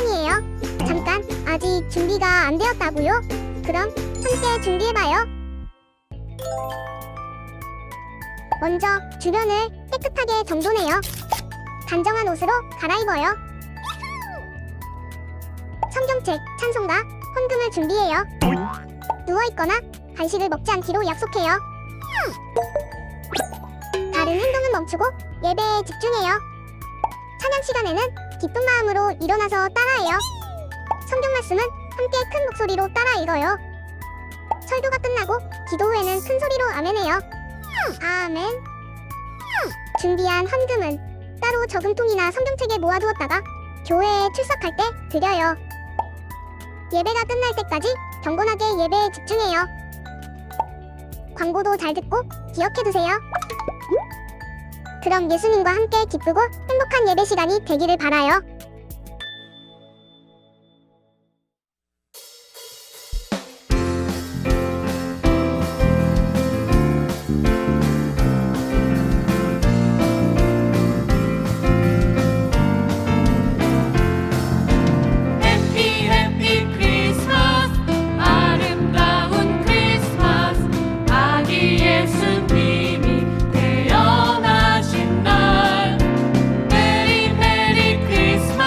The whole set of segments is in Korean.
시간이에요. 잠깐, 아직 준비가 안 되었다고요? 그럼 함께 준비해봐요. 먼저 주변을 깨끗하게 정돈해요. 단정한 옷으로 갈아입어요. 성경책, 찬송가, 헌금을 준비해요. 누워있거나 간식을 먹지 않기로 약속해요. 다른 행동은 멈추고 예배에 집중해요. 찬양 시간에는 기쁜 마음으로 일어나서 따라해요. 성경 말씀은 함께 큰 목소리로 따라 읽어요. 설교가 끝나고 기도 후에는 큰 소리로 아멘해요. 아멘. 준비한 헌금은 따로 저금통이나 성경책에 모아두었다가 교회에 출석할 때 드려요. 예배가 끝날 때까지 경건하게 예배에 집중해요. 광고도 잘 듣고 기억해두세요. 그럼 예수님과 함께 기쁘고 행복한 예배 시간이 되기를 바라요. 해피 해피 크리스마스 아름다운 크리스마스 아기 예수님이 태어나신 날 메리 메리 크리스마스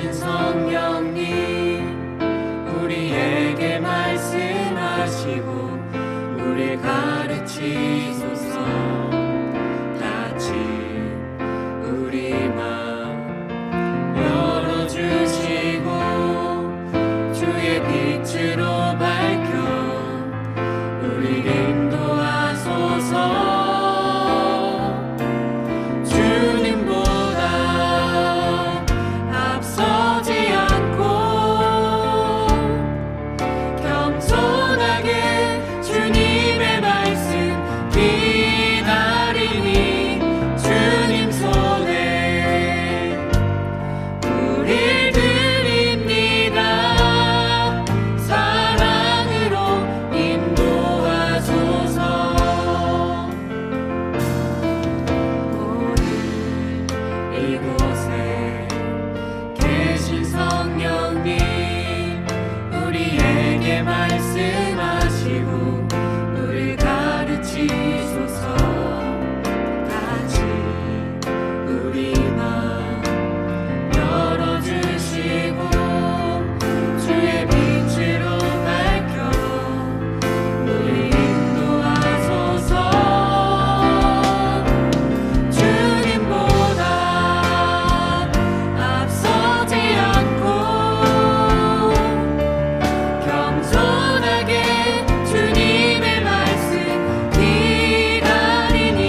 계신 성령님 우리에게 말씀하시고 우리 가르치소서. 같이 우리 마음 열어주시고 주의 빛으로 밝혀 우리 인도하소서. 주님보다 앞서지 않고 겸손하게 주님의 말씀 기다리니 주님 손에 우릴 드립니다. 사랑으로 인도하소서. 오늘 이곳에 계신 성령님 우리에게 말씀하시고 우리 가르치소서. 같이 우리 마음 열어주시고 주의 빛으로 밝혀 우리 인도하소서. 주님보다 앞서지 않고 겸손하게 주님의 말씀 기다리니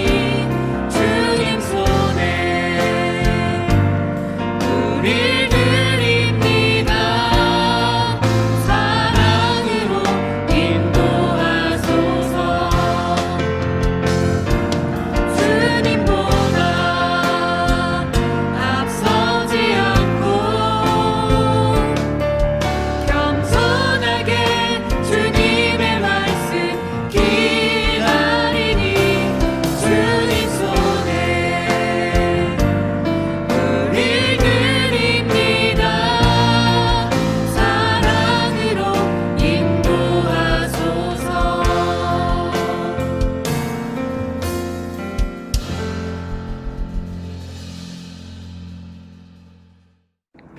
주님 손에 우릴 드립니다. 사랑으로 인도하소서. 주님보다 앞서지 않고 겸손하게 주님의 말씀 기다리니 주님 손에 우릴 드립니다. 사랑으로 인도하소서.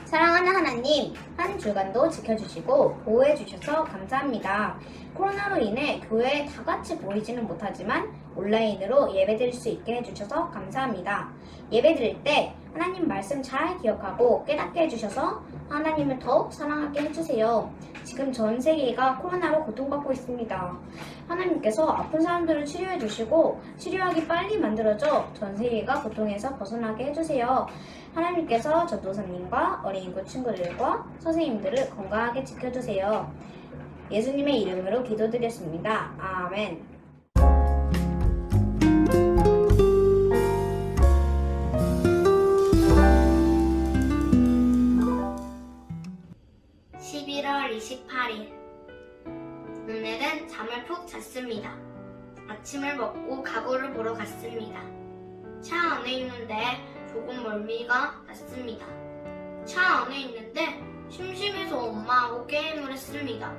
사랑하는 하나님, 한 주간도 지켜주시고 보호해주셔서 감사합니다. 코로나로 인해 교회에 다 같이 모이지는 못하지만 온라인으로 예배드릴 수 있게 해주셔서 감사합니다. 예배드릴 때 하나님 말씀 잘 기억하고 깨닫게 해주셔서 하나님을 더욱 사랑하게 해주세요. 지금 전 세계가 코로나로 고통받고 있습니다. 하나님께서 아픈 사람들을 치료해주시고 치료하기 빨리 만들어져 전 세계가 고통에서 벗어나게 해주세요. 하나님께서 전도사님과 어린이국 친구들과 선생님들을 건강하게 지켜주세요. 예수님의 이름으로 기도드렸습니다. 아멘. (11월 28일) 오늘은 잠을 푹 잤습니다. 아침을 먹고 가구를 보러 갔습니다. 차 안에 있는데 조금 멀미가 났습니다. 차 안에 있는데 심심해서 엄마하고 게임을 했습니다.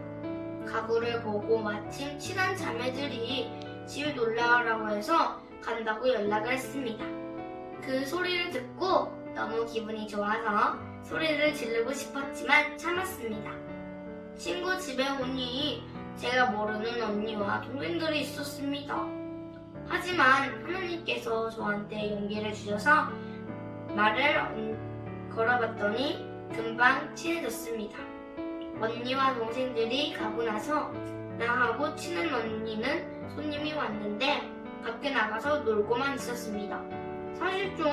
가구를 보고 마침 친한 자매들이 집에 놀러가라고 해서 간다고 연락을 했습니다. 그 소리를 듣고 너무 기분이 좋아서 소리를 지르고 싶었지만 참았습니다. 친구 집에 오니 제가 모르는 언니와 동생들이 있었습니다. 하지만 하나님께서 저한테 용기를 주셔서 말을 걸어봤더니 금방 친해졌습니다. 언니와 동생들이 가고 나서 나하고 친한 언니는 손님이 왔는데 밖에 나가서 놀고만 있었습니다. 사실 좀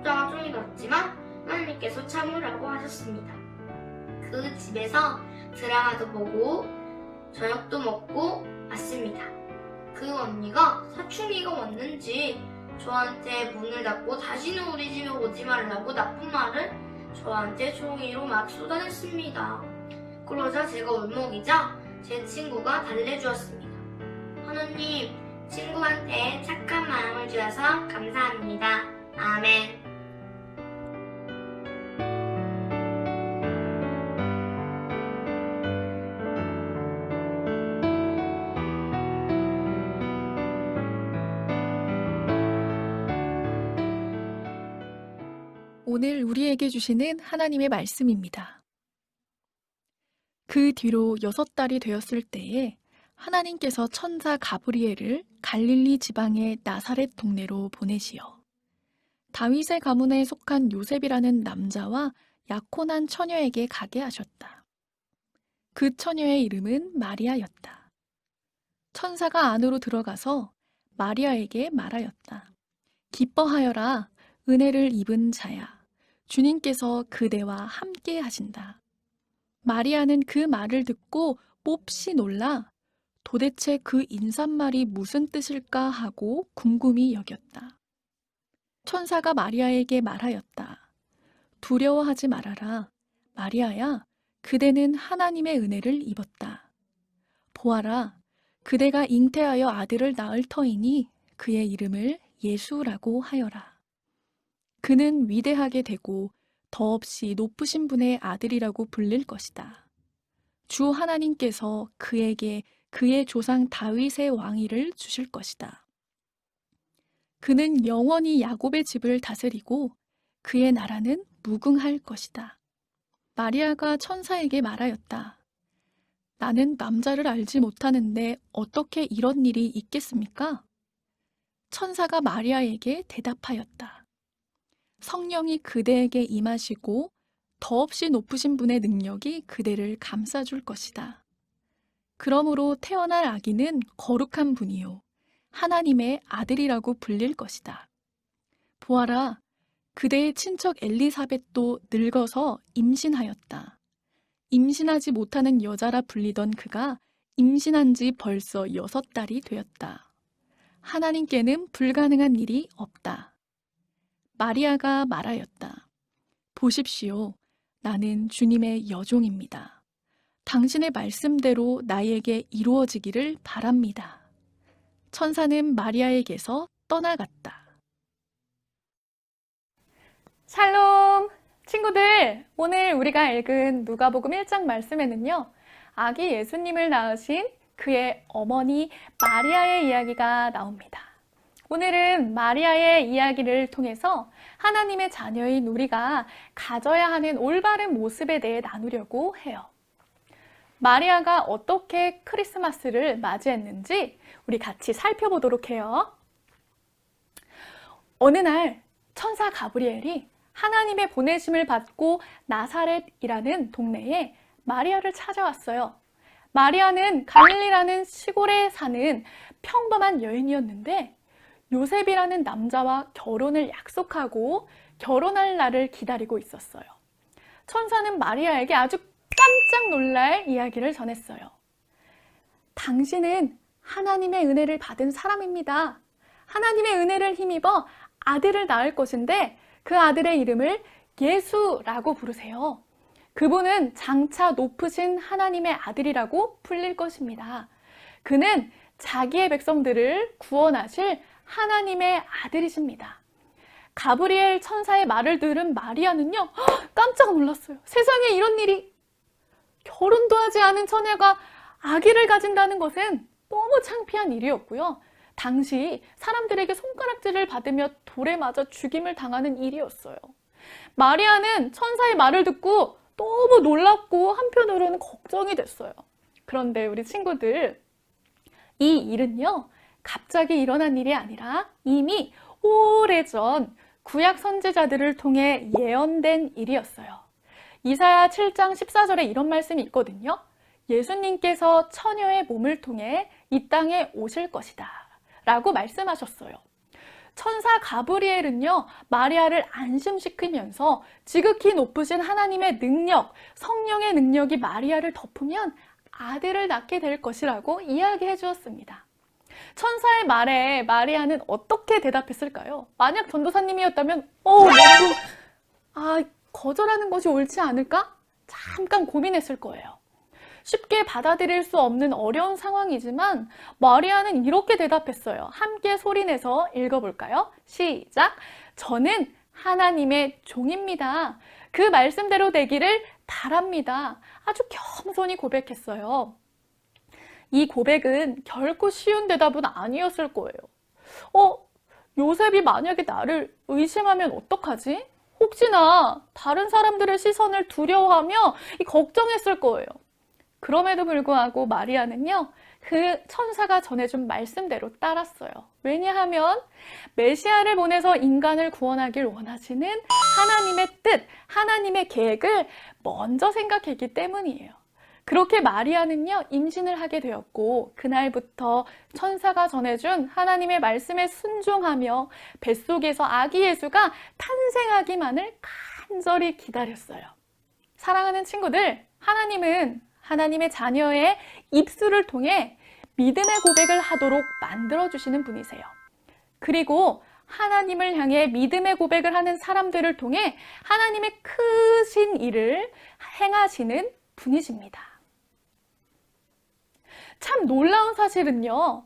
짜증이 났지만 하나님께서 참으라고 하셨습니다. 그 집에서 드라마도 보고 저녁도 먹고 왔습니다. 그 언니가 사춘기가 왔는지 저한테 문을 닫고 다시는 우리 집에 오지 말라고 나쁜 말을 저한테 종이로 막 쏟아냈습니다. 그러자 제가 울먹이자 제 친구가 달래주었습니다. 하나님, 친구한테 착한 마음을 주셔서 감사합니다. 아멘. 오늘 우리에게 주시는 하나님의 말씀입니다. 그 뒤로 6달이 되었을 때에 하나님께서 천사 가브리엘을 갈릴리 지방의 나사렛 동네로 보내시어 다윗의 가문에 속한 요셉이라는 남자와 약혼한 처녀에게 가게 하셨다. 그 처녀의 이름은 마리아였다. 천사가 안으로 들어가서 마리아에게 말하였다. 기뻐하여라, 은혜를 입은 자야. 주님께서 그대와 함께 하신다. 마리아는 그 말을 듣고 몹시 놀라 도대체 그 인사말이 무슨 뜻일까 하고 궁금히 여겼다. 천사가 마리아에게 말하였다. 두려워하지 말아라. 마리아야, 그대는 하나님의 은혜를 입었다. 보아라, 그대가 잉태하여 아들을 낳을 터이니 그의 이름을 예수라고 하여라. 그는 위대하게 되고 더없이 높으신 분의 아들이라고 불릴 것이다. 주 하나님께서 그에게 그의 조상 다윗의 왕위를 주실 것이다. 그는 영원히 야곱의 집을 다스리고 그의 나라는 무궁할 것이다. 마리아가 천사에게 말하였다. 나는 남자를 알지 못하는데 어떻게 이런 일이 있겠습니까? 천사가 마리아에게 대답하였다. 성령이 그대에게 임하시고 더없이 높으신 분의 능력이 그대를 감싸줄 것이다. 그러므로 태어날 아기는 거룩한 분이요 하나님의 아들이라고 불릴 것이다. 보아라, 그대의 친척 엘리사벳도 늙어서 임신하였다. 임신하지 못하는 여자라 불리던 그가 임신한 지 벌써 6달이 되었다. 하나님께는 불가능한 일이 없다. 마리아가 말하였다. 보십시오. 나는 주님의 여종입니다. 당신의 말씀대로 나에게 이루어지기를 바랍니다. 천사는 마리아에게서 떠나갔다. 샬롬! 친구들, 오늘 우리가 읽은 누가복음 1장 말씀에는요, 아기 예수님을 낳으신 그의 어머니 마리아의 이야기가 나옵니다. 오늘은 마리아의 이야기를 통해서 하나님의 자녀인 우리가 가져야 하는 올바른 모습에 대해 나누려고 해요. 마리아가 어떻게 크리스마스를 맞이했는지 우리 같이 살펴보도록 해요. 어느 날 천사 가브리엘이 하나님의 보내심을 받고 나사렛이라는 동네에 마리아를 찾아왔어요. 마리아는 갈릴리라는 시골에 사는 평범한 여인이었는데 요셉이라는 남자와 결혼을 약속하고 결혼할 날을 기다리고 있었어요. 천사는 마리아에게 아주 깜짝 놀랄 이야기를 전했어요. 당신은 하나님의 은혜를 받은 사람입니다. 하나님의 은혜를 힘입어 아들을 낳을 것인데 그 아들의 이름을 예수라고 부르세요. 그분은 장차 높으신 하나님의 아들이라고 불릴 것입니다. 그는 자기의 백성들을 구원하실 하나님의 아들이십니다. 가브리엘 천사의 말을 들은 마리아는요, 깜짝 놀랐어요. 세상에 이런 일이, 결혼도 하지 않은 처녀가 아기를 가진다는 것은 너무 창피한 일이었고요. 당시 사람들에게 손가락질을 받으며 돌에 맞아 죽임을 당하는 일이었어요. 마리아는 천사의 말을 듣고 너무 놀랍고 한편으로는 걱정이 됐어요. 그런데 우리 친구들, 이 일은요, 갑자기 일어난 일이 아니라 이미 오래전 구약 선지자들을 통해 예언된 일이었어요. 이사야 7장 14절에 이런 말씀이 있거든요. 예수님께서 처녀의 몸을 통해 이 땅에 오실 것이다 라고 말씀하셨어요. 천사 가브리엘은요, 마리아를 안심시키면서 지극히 높으신 하나님의 능력, 성령의 능력이 마리아를 덮으면 아들을 낳게 될 것이라고 이야기해 주었습니다. 천사의 말에 마리아는 어떻게 대답했을까요? 만약 전도사님이었다면 거절하는 것이 옳지 않을까? 잠깐 고민했을 거예요. 쉽게 받아들일 수 없는 어려운 상황이지만 마리아는 이렇게 대답했어요. 함께 소리내서 읽어볼까요? 시작! 저는 하나님의 종입니다. 그 말씀대로 되기를 바랍니다. 아주 겸손히 고백했어요. 이 고백은 결코 쉬운 대답은 아니었을 거예요. 요셉이 만약에 나를 의심하면 어떡하지? 혹시나 다른 사람들의 시선을 두려워하며 걱정했을 거예요. 그럼에도 불구하고 마리아는요, 그 천사가 전해준 말씀대로 따랐어요. 왜냐하면 메시아를 보내서 인간을 구원하길 원하시는 하나님의 뜻, 하나님의 계획을 먼저 생각했기 때문이에요. 그렇게 마리아는요, 임신을 하게 되었고 그날부터 천사가 전해준 하나님의 말씀에 순종하며 뱃속에서 아기 예수가 탄생하기만을 간절히 기다렸어요. 사랑하는 친구들, 하나님은 하나님의 자녀의 입술을 통해 믿음의 고백을 하도록 만들어주시는 분이세요. 그리고 하나님을 향해 믿음의 고백을 하는 사람들을 통해 하나님의 크신 일을 행하시는 분이십니다. 참 놀라운 사실은요,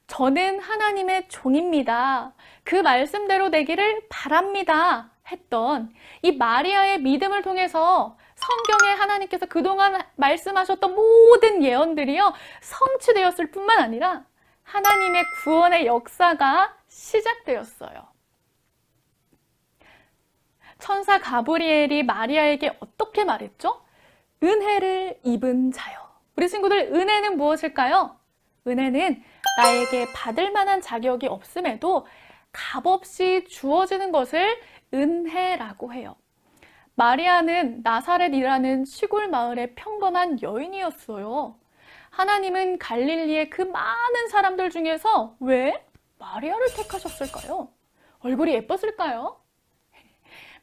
저는 하나님의 종입니다. 그 말씀대로 되기를 바랍니다. 했던 이 마리아의 믿음을 통해서 성경에 하나님께서 그동안 말씀하셨던 모든 예언들이요, 성취되었을 뿐만 아니라 하나님의 구원의 역사가 시작되었어요. 천사 가브리엘이 마리아에게 어떻게 말했죠? 은혜를 입은 자요. 우리 친구들, 은혜는 무엇일까요? 은혜는 나에게 받을 만한 자격이 없음에도 값없이 주어지는 것을 은혜라고 해요. 마리아는 나사렛이라는 시골 마을의 평범한 여인이었어요. 하나님은 갈릴리의 그 많은 사람들 중에서 왜 마리아를 택하셨을까요? 얼굴이 예뻤을까요?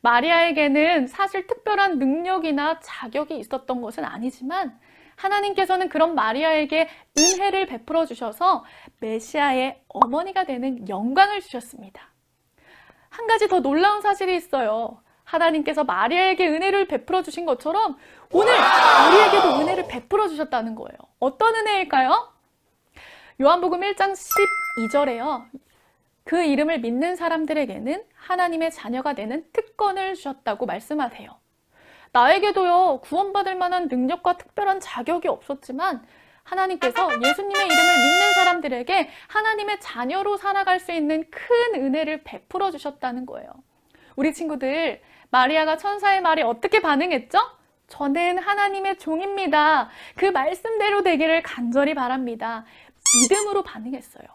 마리아에게는 사실 특별한 능력이나 자격이 있었던 것은 아니지만 하나님께서는 그런 마리아에게 은혜를 베풀어 주셔서 메시아의 어머니가 되는 영광을 주셨습니다. 한 가지 더 놀라운 사실이 있어요. 하나님께서 마리아에게 은혜를 베풀어 주신 것처럼 오늘 우리에게도 은혜를 베풀어 주셨다는 거예요. 어떤 은혜일까요? 요한복음 1장 12절에요. 그 이름을 믿는 사람들에게는 하나님의 자녀가 되는 특권을 주셨다고 말씀하세요. 나에게도요, 구원받을 만한 능력과 특별한 자격이 없었지만 하나님께서 예수님의 이름을 믿는 사람들에게 하나님의 자녀로 살아갈 수 있는 큰 은혜를 베풀어 주셨다는 거예요. 우리 친구들, 마리아가 천사의 말에 어떻게 반응했죠? 저는 하나님의 종입니다. 그 말씀대로 되기를 간절히 바랍니다. 믿음으로 반응했어요.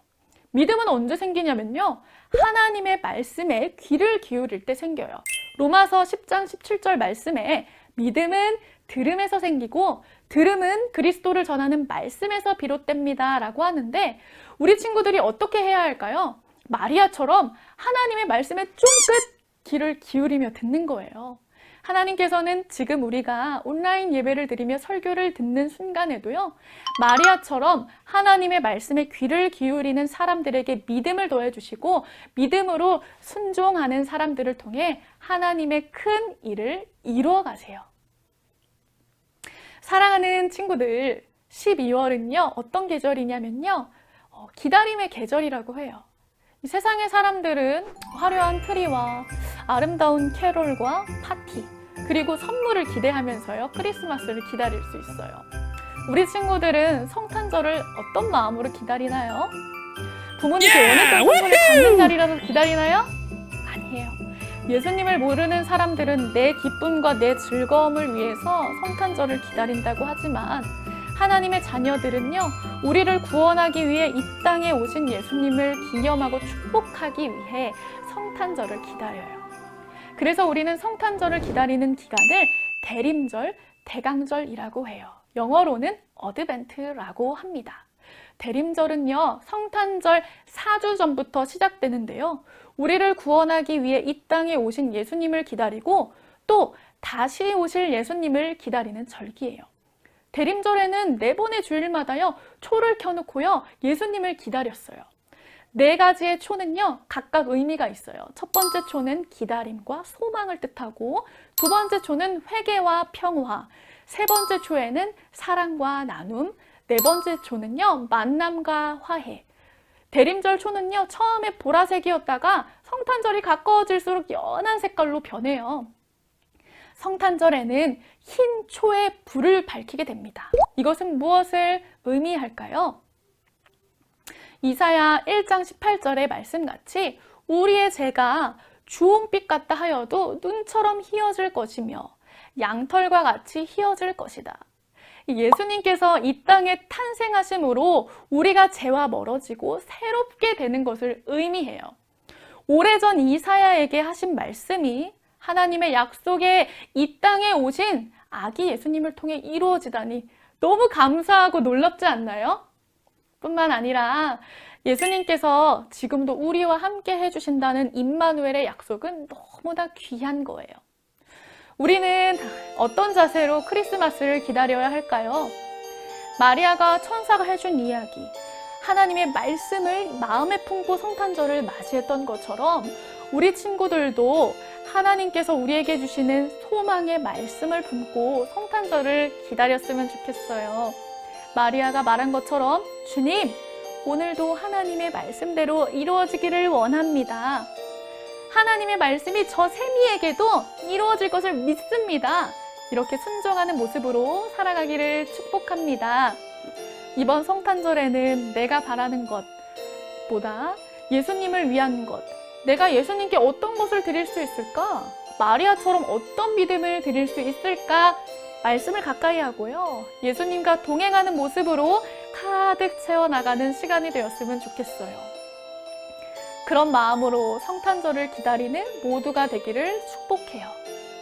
믿음은 언제 생기냐면요, 하나님의 말씀에 귀를 기울일 때 생겨요. 로마서 10장 17절 말씀에 믿음은 들음에서 생기고 들음은 그리스도를 전하는 말씀에서 비롯됩니다 라고 하는데, 우리 친구들이 어떻게 해야 할까요? 마리아처럼 하나님의 말씀에 쫑긋 귀를 기울이며 듣는 거예요. 하나님께서는 지금 우리가 온라인 예배를 드리며 설교를 듣는 순간에도요, 마리아처럼 하나님의 말씀에 귀를 기울이는 사람들에게 믿음을 더해주시고 믿음으로 순종하는 사람들을 통해 하나님의 큰 일을 이루어 가세요. 사랑하는 친구들, 12월은요 어떤 계절이냐면요, 기다림의 계절이라고 해요. 이 세상의 사람들은 화려한 트리와 아름다운 캐롤과 파티, 그리고 선물을 기대하면서요 크리스마스를 기다릴 수 있어요. 우리 친구들은 성탄절을 어떤 마음으로 기다리나요? 부모님께 원했던 선물을 받는 날이라서 기다리나요? 아니에요. 예수님을 모르는 사람들은 내 기쁨과 내 즐거움을 위해서 성탄절을 기다린다고 하지만 하나님의 자녀들은요, 우리를 구원하기 위해 이 땅에 오신 예수님을 기념하고 축복하기 위해 성탄절을 기다려요. 그래서 우리는 성탄절을 기다리는 기간을 대림절, 대강절이라고 해요. 영어로는 어드벤트라고 합니다. 대림절은요, 성탄절 4주 전부터 시작되는데요. 우리를 구원하기 위해 이 땅에 오신 예수님을 기다리고 또 다시 오실 예수님을 기다리는 절기예요. 대림절에는 4번의 주일마다요, 초를 켜놓고요, 예수님을 기다렸어요. 4가지의 초는요, 각각 의미가 있어요. 첫 번째 초는 기다림과 소망을 뜻하고, 두 번째 초는 회개와 평화, 세 번째 초에는 사랑과 나눔, 네 번째 초는요, 만남과 화해. 대림절 초는요, 처음에 보라색이었다가 성탄절이 가까워질수록 연한 색깔로 변해요. 성탄절에는 흰 초에 불을 밝히게 됩니다. 이것은 무엇을 의미할까요? 이사야 1장 18절의 말씀같이 우리의 죄가 주홍빛 같다 하여도 눈처럼 희어질 것이며 양털과 같이 희어질 것이다. 예수님께서 이 땅에 탄생하심으로 우리가 죄와 멀어지고 새롭게 되는 것을 의미해요. 오래전 이사야에게 하신 말씀이 하나님의 약속에 이 땅에 오신 아기 예수님을 통해 이루어지다니 너무 감사하고 놀랍지 않나요? 뿐만 아니라 예수님께서 지금도 우리와 함께 해주신다는 임마누엘의 약속은 너무나 귀한 거예요. 우리는 어떤 자세로 크리스마스를 기다려야 할까요? 마리아가 천사가 해준 이야기, 하나님의 말씀을 마음에 품고 성탄절을 맞이했던 것처럼 우리 친구들도 하나님께서 우리에게 주시는 소망의 말씀을 품고 성탄절을 기다렸으면 좋겠어요. 마리아가 말한 것처럼 주님, 오늘도 하나님의 말씀대로 이루어지기를 원합니다. 하나님의 말씀이 저 세미에게도 이루어질 것을 믿습니다. 이렇게 순종하는 모습으로 살아가기를 축복합니다. 이번 성탄절에는 내가 바라는 것보다 예수님을 위한 것, 내가 예수님께 어떤 것을 드릴 수 있을까? 마리아처럼 어떤 믿음을 드릴 수 있을까? 말씀을 가까이 하고요. 예수님과 동행하는 모습으로 가득 채워나가는 시간이 되었으면 좋겠어요. 그런 마음으로 성탄절을 기다리는 모두가 되기를 축복해요.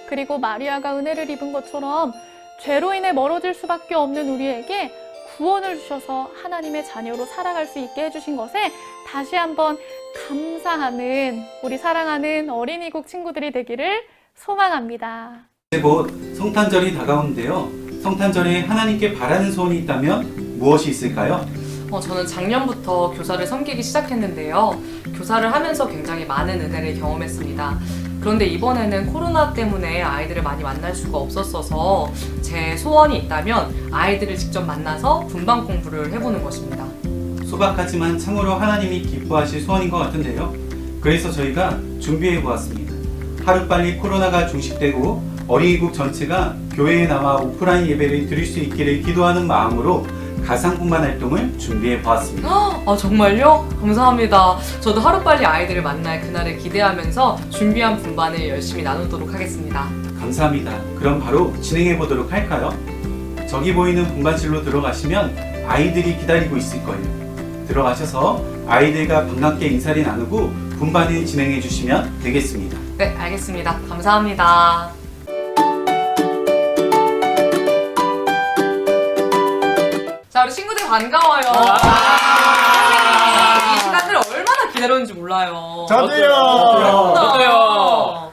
그리고 마리아가 은혜를 입은 것처럼 죄로 인해 멀어질 수밖에 없는 우리에게 구원을 주셔서 하나님의 자녀로 살아갈 수 있게 해주신 것에 다시 한번 감사하는 우리 사랑하는 어린이국 친구들이 되기를 소망합니다. 이제 곧 성탄절이 다가오는데요. 성탄절에 하나님께 바라는 소원이 있다면 무엇이 있을까요? 저는 작년부터 교사를 섬기기 시작했는데요. 교사를 하면서 굉장히 많은 은혜를 경험했습니다. 그런데 이번에는 코로나 때문에 아이들을 많이 만날 수가 없었어서 제 소원이 있다면 아이들을 직접 만나서 분방 공부를 해보는 것입니다. 소박하지만 참으로 하나님이 기뻐하실 소원인 것 같은데요. 그래서 저희가 준비해 보았습니다. 하루빨리 코로나가 종식되고 어린이국 전체가 교회에 나와 오프라인 예배를 드릴 수 있기를 기도하는 마음으로 가상 분반 활동을 준비해 보았습니다. 아, 정말요? 감사합니다. 저도 하루빨리 아이들을 만날 그날을 기대하면서 준비한 분반을 열심히 나누도록 하겠습니다. 감사합니다. 그럼 바로 진행해 보도록 할까요? 저기 보이는 분반실로 들어가시면 아이들이 기다리고 있을 거예요. 들어가셔서 아이들과 반갑게 인사를 나누고 분반을 진행해 주시면 되겠습니다. 네, 알겠습니다. 감사합니다. 자, 우리 친구들 반가워요. 이 시간을 얼마나 기다렸는지 몰라요. 저도요.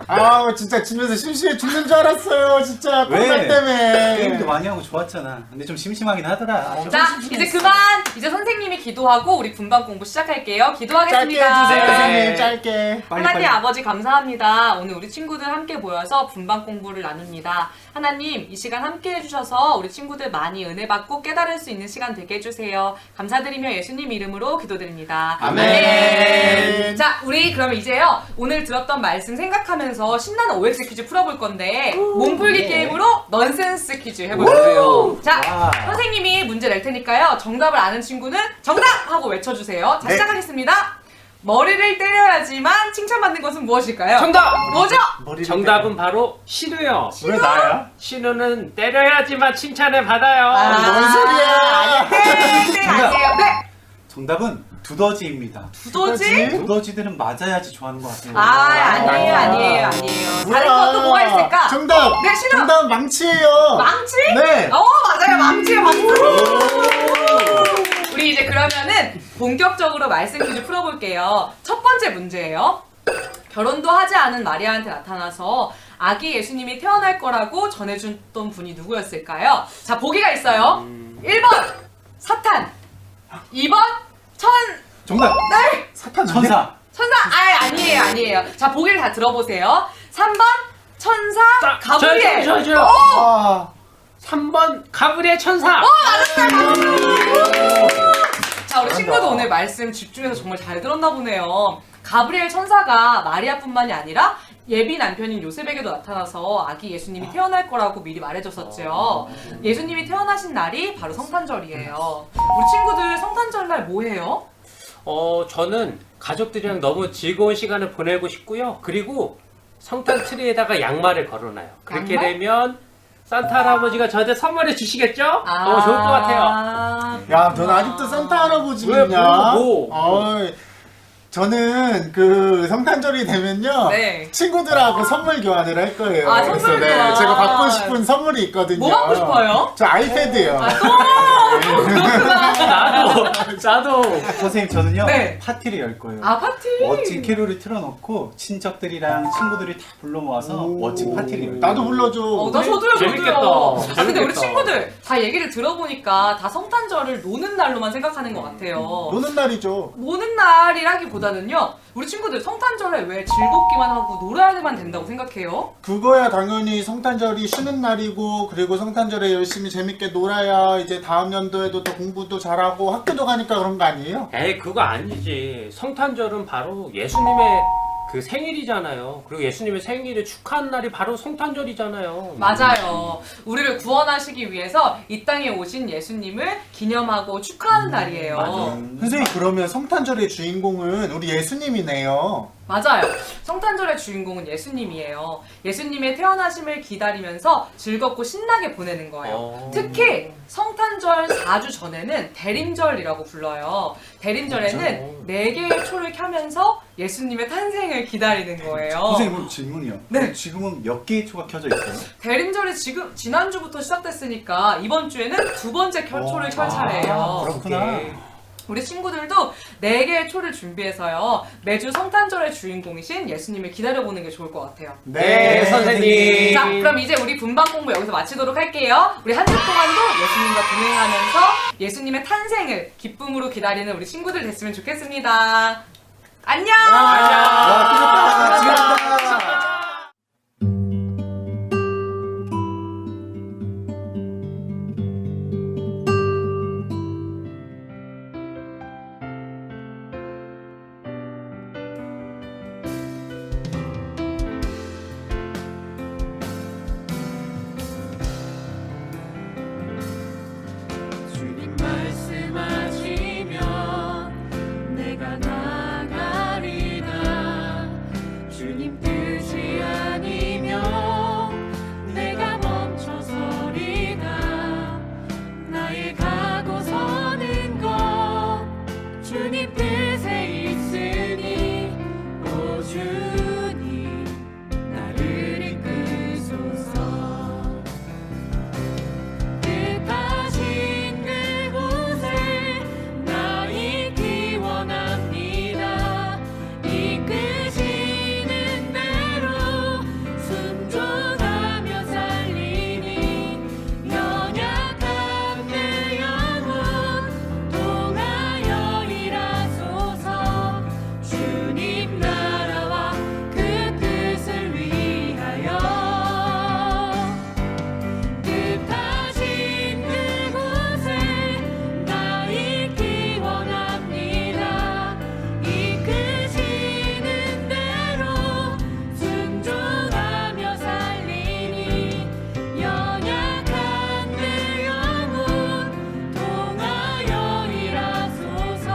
아 진짜 집에서 심심해 죽는 줄 알았어요. 진짜 코로나 때문에. 게임도 많이 하고 좋았잖아. 근데 좀 심심하긴 하더라. 자, 이제 그만! 이제 선생님이 기도하고 우리 분반 공부 시작할게요. 짧게 기도하겠습니다. 해주세요. 네. 선생님 짧게. 하나님 아버지 감사합니다. 오늘 우리 친구들 함께 모여서 분반 공부를 나눕니다. 하나님, 이 시간 함께 해주셔서 우리 친구들 많이 은혜 받고 깨달을 수 있는 시간 되게 해주세요. 감사드리며 예수님 이름으로 기도드립니다. 아멘. 자, 우리 그러면 이제요, 오늘 들었던 말씀 생각하면서 신나는 OX 퀴즈 풀어볼 건데, 몸풀기 게임으로 넌센스 퀴즈 해볼게요. 자, 와. 선생님이 문제 낼 테니까요, 정답을 아는 친구는 정답! 하고 외쳐주세요. 자, 네. 시작하겠습니다. 머리를 때려야지만 칭찬받는 것은 무엇일까요? 정답! 뭐죠? 머리를 정답은 바로 신우요. 왜 나야? 신우는 때려야지만 칭찬을 받아요. 뭔 소리야? 땡 아니에요. 네! 정답은 두더지입니다. 두더지? 두더지들은 맞아야지 좋아하는 것 같아요. 아니에요. 다른 것도 뭐가 있을까? 정답. 네, 신우! 정답 망치예요. 망치? 네. 맞아요. 망치에 박수! 우리 이제 그러면은 본격적으로 말씀 퀴즈 풀어볼게요. 첫 번째 문제예요. 결혼도 하지 않은 마리아한테 나타나서 아기 예수님이 태어날 거라고 전해줬던 분이 누구였을까요? 자, 보기가 있어요. 1번 사탄, 2번 정답. 네! 사탄 천사. 천사. 아니에요. 자, 보기를 다 들어보세요. 3번 천사 가브리엘. 저요. 아 3번 가브리엘 천사. 자, 우리 친구도 오늘 말씀 집중해서 정말 잘 들었나 보네요. 가브리엘 천사가 마리아뿐만이 아니라 예비 남편인 요셉에게도 나타나서 아기 예수님이 태어날 거라고 미리 말해줬었죠. 예수님이 태어나신 날이 바로 성탄절이에요. 우리 친구들 성탄절 날 뭐 해요? 저는 가족들이랑 너무 즐거운 시간을 보내고 싶고요. 그리고 성탄 트리에다가 양말을 걸어놔요. 그렇게 양말? 되면 산타 할아버지가 저한테 선물해 주시겠죠? 너무 좋을 것 같아요. 야, 넌 아직도 산타 할아버지 왜, 믿냐? 뭐? 어이, 저는 그 성탄절이 되면요. 네. 친구들하고 선물 교환을 할 거예요. 아, 선물 그래서 교환. 제가 받고 싶은 선물이 있거든요. 뭐 받고 싶어요? 저 아이패드요. 나도. 선생님 저는요 네. 파티를 열 거예요. 아, 파티. 멋진 캐롤을 틀어놓고 친척들이랑 친구들이 다 불러 모아서 오. 멋진 파티를 열 거예요. 나도 불러줘. 나 저도요, 재밌겠다. 저도요. 아, 근데 우리 재밌겠다. 친구들 다 얘기를 들어보니까 다 성탄절을 노는 날로만 생각하는 것 같아요. 노는 날이죠. 노는 날이라기보다는요, 우리 친구들 성탄절에 왜 즐겁기만 하고 놀아야만 된다고 생각해요? 그거야 당연히 성탄절이 쉬는 날이고, 그리고 성탄절에 열심히 재밌게 놀아야 이제 다음 연도에도 더 공부도 잘하고 학교도 가니까 그런 거 아니에요? 에이, 그거 아니지. 성탄절은 바로 예수님의 그 생일이잖아요. 그리고 예수님의 생일을 축하한 날이 바로 성탄절이잖아요. 맞아요. 우리를 구원하시기 위해서 이 땅에 오신 예수님을 기념하고 축하하는 날이에요. 맞아. 선생님, 그러면 성탄절의 주인공은 우리 예수님이네요. 맞아요. 성탄절의 주인공은 예수님이에요. 예수님의 태어나심을 기다리면서 즐겁고 신나게 보내는 거예요. 특히 성탄절 4주 전에는 대림절이라고 불러요. 대림절에는 4개의 초를 켜면서 예수님의 탄생을 기다리는 거예요. 선생님 그럼 질문이요. 네. 지금은 몇 개의 초가 켜져 있어요? 대림절이 지난주부터 시작됐으니까 이번 주에는 2번째 초를 켤 차례예요. 그렇구나. 우리 친구들도 4개의 초를 준비해서요. 매주 성탄절의 주인공이신 예수님을 기다려보는 게 좋을 것 같아요. 네, 선생님. 자, 그럼 이제 우리 분방 공부 여기서 마치도록 할게요. 우리 한 주 동안도 예수님과 동행하면서 예수님의 탄생을 기쁨으로 기다리는 우리 친구들 됐으면 좋겠습니다. 안녕! 와, 끝났다. 지났다. 주님 말씀하시면 내가 나가리라. 주님 뜻이 아니면 내가 멈춰서리다. 나의 가고 서는 것 주님 뜻에 있으니 오 주님 나를 이끄소서. 뜻하신 그곳에 나 있기 원합니다. 이끄시는 대로 순종하며 살리니 연약한 내 영혼 통하여 일하소서. 주님 나라와 그 뜻을 위하여 뜻하신 그곳에 나 있기 원합니다. 이끄시는 대로 순종하며 살리니 연약한 내 영혼 통하여 일하소서.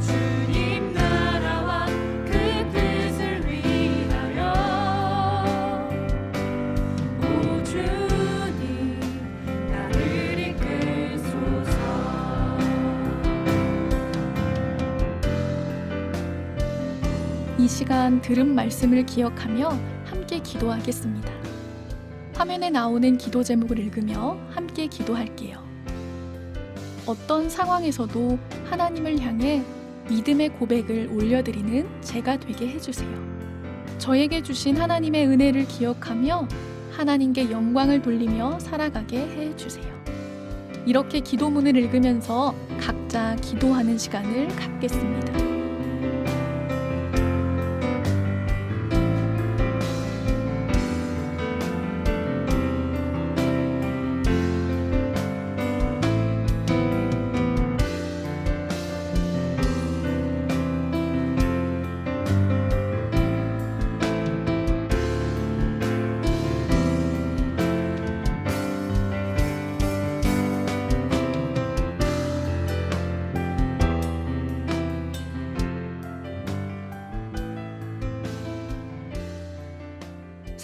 주님 나라와 그 뜻을 위하여 오 주님 나를 이끄소서. 이 시간 들은 말씀을 기억하며 함께 기도하겠습니다. 화면에 나오는 기도 제목을 읽으며 함께 기도할게요. 어떤 상황에서도 하나님을 향해 믿음의 고백을 올려드리는 제가 되게 해주세요. 저에게 주신 하나님의 은혜를 기억하며 하나님께 영광을 돌리며 살아가게 해주세요. 이렇게 기도문을 읽으면서 각자 기도하는 시간을 갖겠습니다.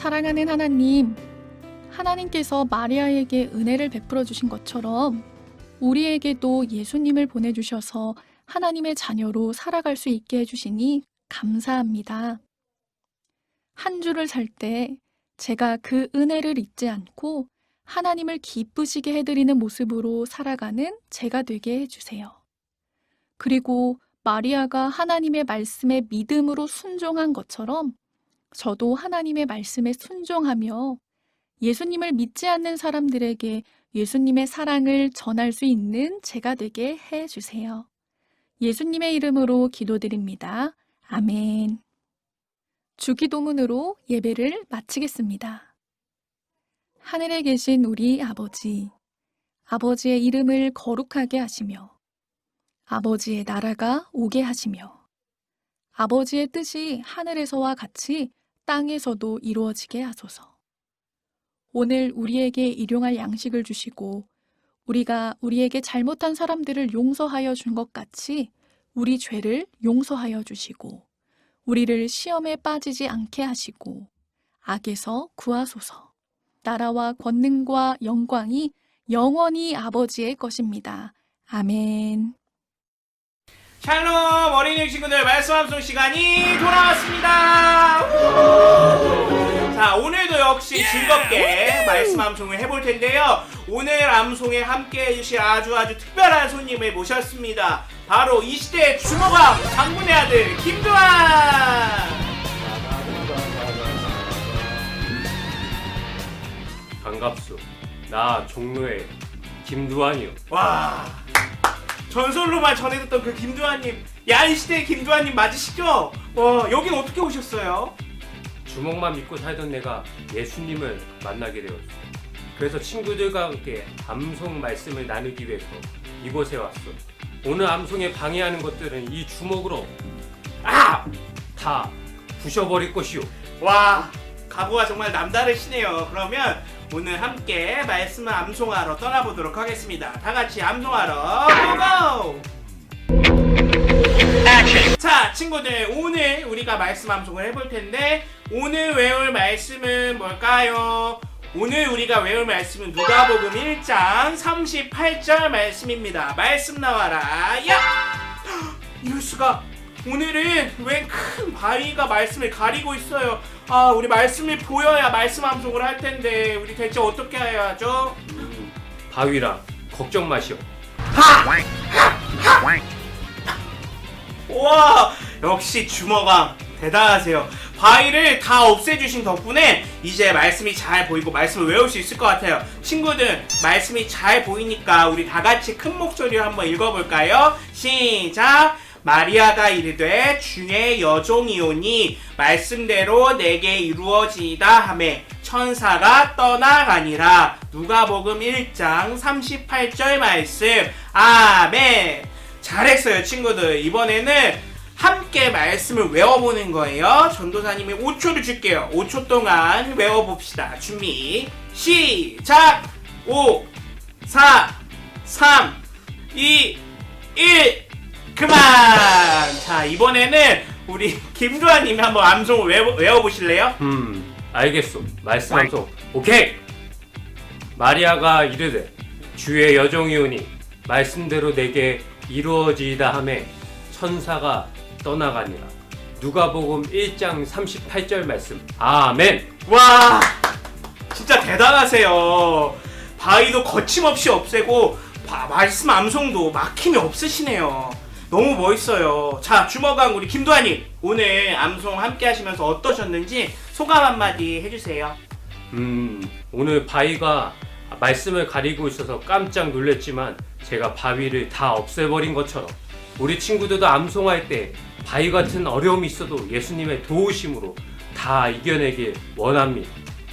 사랑하는 하나님, 하나님께서 마리아에게 은혜를 베풀어 주신 것처럼 우리에게도 예수님을 보내주셔서 하나님의 자녀로 살아갈 수 있게 해주시니 감사합니다. 한 주를 살 때 제가 그 은혜를 잊지 않고 하나님을 기쁘시게 해드리는 모습으로 살아가는 제가 되게 해주세요. 그리고 마리아가 하나님의 말씀에 믿음으로 순종한 것처럼 저도 하나님의 말씀에 순종하며 예수님을 믿지 않는 사람들에게 예수님의 사랑을 전할 수 있는 제가 되게 해주세요. 예수님의 이름으로 기도드립니다. 아멘. 주기도문으로 예배를 마치겠습니다. 하늘에 계신 우리 아버지, 아버지의 이름을 거룩하게 하시며 아버지의 나라가 오게 하시며 아버지의 뜻이 하늘에서와 같이 땅에서도 이루어지게 하소서. 오늘 우리에게 일용할 양식을 주시고 우리가 우리에게 잘못한 사람들을 용서하여 준 것 같이 우리 죄를 용서하여 주시고 우리를 시험에 빠지지 않게 하시고 악에서 구하소서. 나라와 권능과 영광이 영원히 아버지의 것입니다. 아멘. 샬롬 어린이 친구들 말씀 암송 시간이 돌아왔습니다. 자, 오늘도 역시 즐겁게 말씀 암송을 해볼 텐데요. 오늘 암송에 함께 해주실 아주 특별한 손님을 모셨습니다. 바로 이 시대의 주먹왕 장군의 아들 김두한. 반갑소. 나 종로의 김두한이요. 와, 전설로만 전해듣던 그 김두한님, 야인 시대의 김두한님 맞으시죠? 와, 여긴 어떻게 오셨어요? 주먹만 믿고 살던 내가 예수님을 만나게 되었어. 그래서 친구들과 함께 암송 말씀을 나누기 위해서 이곳에 왔어. 오늘 암송에 방해하는 것들은 이 주먹으로 다 부셔버릴 것이오. 와, 각오가 정말 남다르시네요. 그러면 오늘 함께 말씀을 암송하러 떠나보도록 하겠습니다. 다 같이 암송하러 고고! 자, 친구들, 오늘 우리가 말씀 암송을 해볼 텐데 오늘 외울 말씀은 뭘까요? 오늘 우리가 외울 말씀은 누가복음 1장 38절 말씀입니다. 말씀 나와라. 야! 이럴 수가. 오늘은 웬 큰 바위가 말씀을 가리고 있어요. 아, 우리 말씀이 보여야 말씀 암송을 할 텐데 우리 대체 어떻게 해야 하죠? 바위라 걱정 마시오. 우와, 역시 주먹왕 대단하세요. 바위를 다 없애주신 덕분에 이제 말씀이 잘 보이고 말씀을 외울 수 있을 것 같아요. 친구들, 말씀이 잘 보이니까 우리 다 같이 큰 목소리로 한번 읽어볼까요? 시작! 마리아가 이르되 주의 여종이오니 말씀대로 내게 이루어지이다 하매 천사가 떠나가니라. 누가복음 1장 38절 말씀. 아멘. 잘했어요, 친구들. 이번에는 함께 말씀을 외워보는 거예요. 전도사님이 5초를 줄게요. 5초 동안 외워봅시다. 준비 시작. 5 4 3 2 1 그만! 자, 이번에는 우리 김두한님이 한번 암송을 외워보실래요? 알겠소. 말씀 암송. 오케이! 마리아가 이르되 주의 여종이오니 말씀대로 내게 이루어지이다 하매 천사가 떠나가니라. 누가복음 1장 38절 말씀. 아멘. 와, 진짜 대단하세요. 바위도 거침없이 없애고 말씀 암송도 막힘이 없으시네요. 너무 멋있어요. 자, 주먹왕 우리 김두한님, 오늘 암송 함께 하시면서 어떠셨는지 소감 한마디 해주세요. 오늘 바위가 말씀을 가리고 있어서 깜짝 놀랐지만 제가 바위를 다 없애버린 것처럼 우리 친구들도 암송할 때 바위 같은 어려움이 있어도 예수님의 도우심으로 다 이겨내길 원합니다.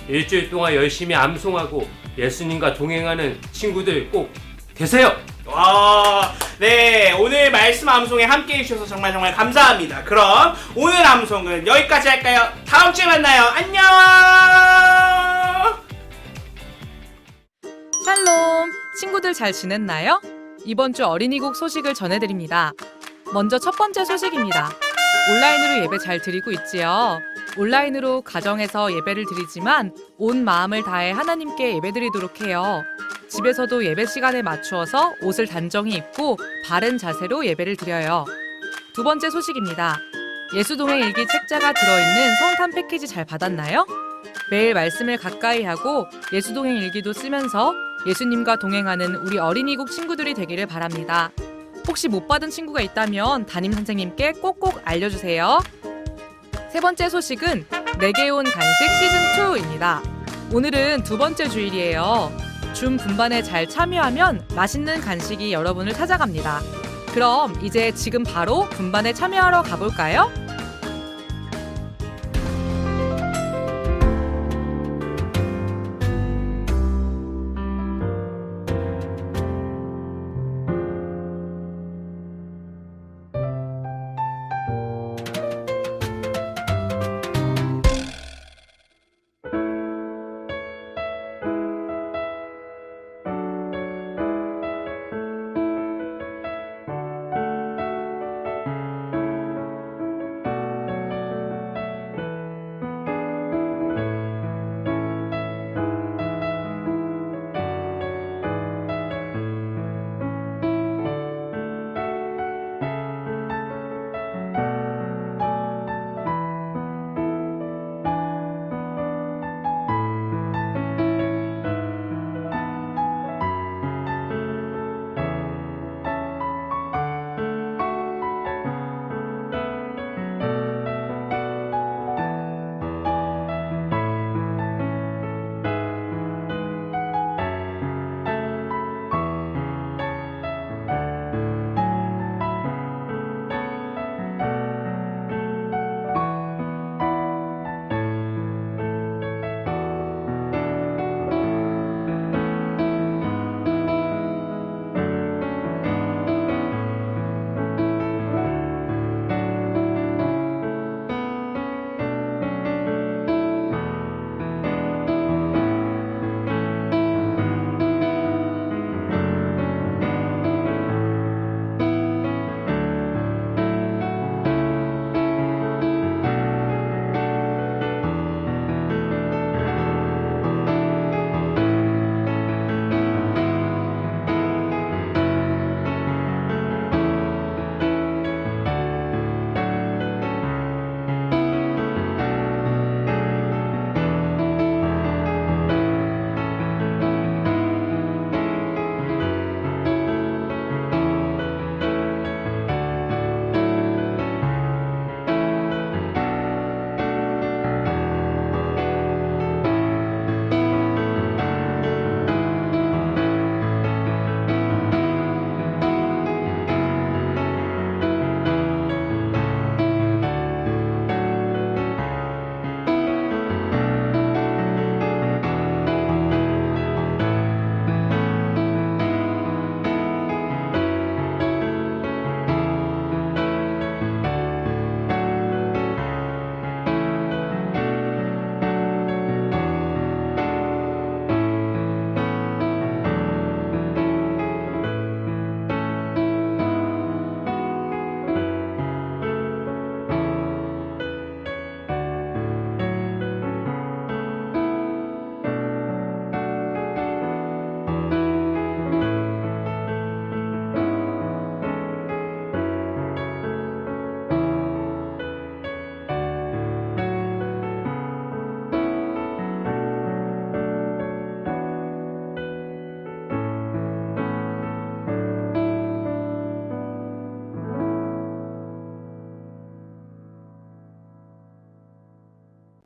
일주일 동안 열심히 암송하고 예수님과 동행하는 친구들 꼭 되세요! 와, 네, 오늘 말씀 암송에 함께 해주셔서 정말 감사합니다. 그럼 오늘 암송은 여기까지 할까요? 다음 주에 만나요. 안녕! 샬롬! 친구들 잘 지냈나요? 이번 주 어린이국 소식을 전해드립니다. 먼저 첫 번째 소식입니다. 온라인으로 예배 잘 드리고 있지요? 온라인으로 가정에서 예배를 드리지만 온 마음을 다해 하나님께 예배드리도록 해요. 집에서도 예배 시간에 맞추어서 옷을 단정히 입고 바른 자세로 예배를 드려요. 두 번째 소식입니다. 예수동행 일기 책자가 들어있는 성탄 패키지 잘 받았나요? 매일 말씀을 가까이 하고 예수동행 일기도 쓰면서 예수님과 동행하는 우리 어린이국 친구들이 되기를 바랍니다. 혹시 못 받은 친구가 있다면 담임 선생님께 꼭꼭 알려주세요. 세 번째 소식은 내게 온 간식 시즌2입니다. 오늘은 두 번째 주일이에요. 줌 분반에 잘 참여하면 맛있는 간식이 여러분을 찾아갑니다. 그럼 이제 지금 바로 분반에 참여하러 가볼까요?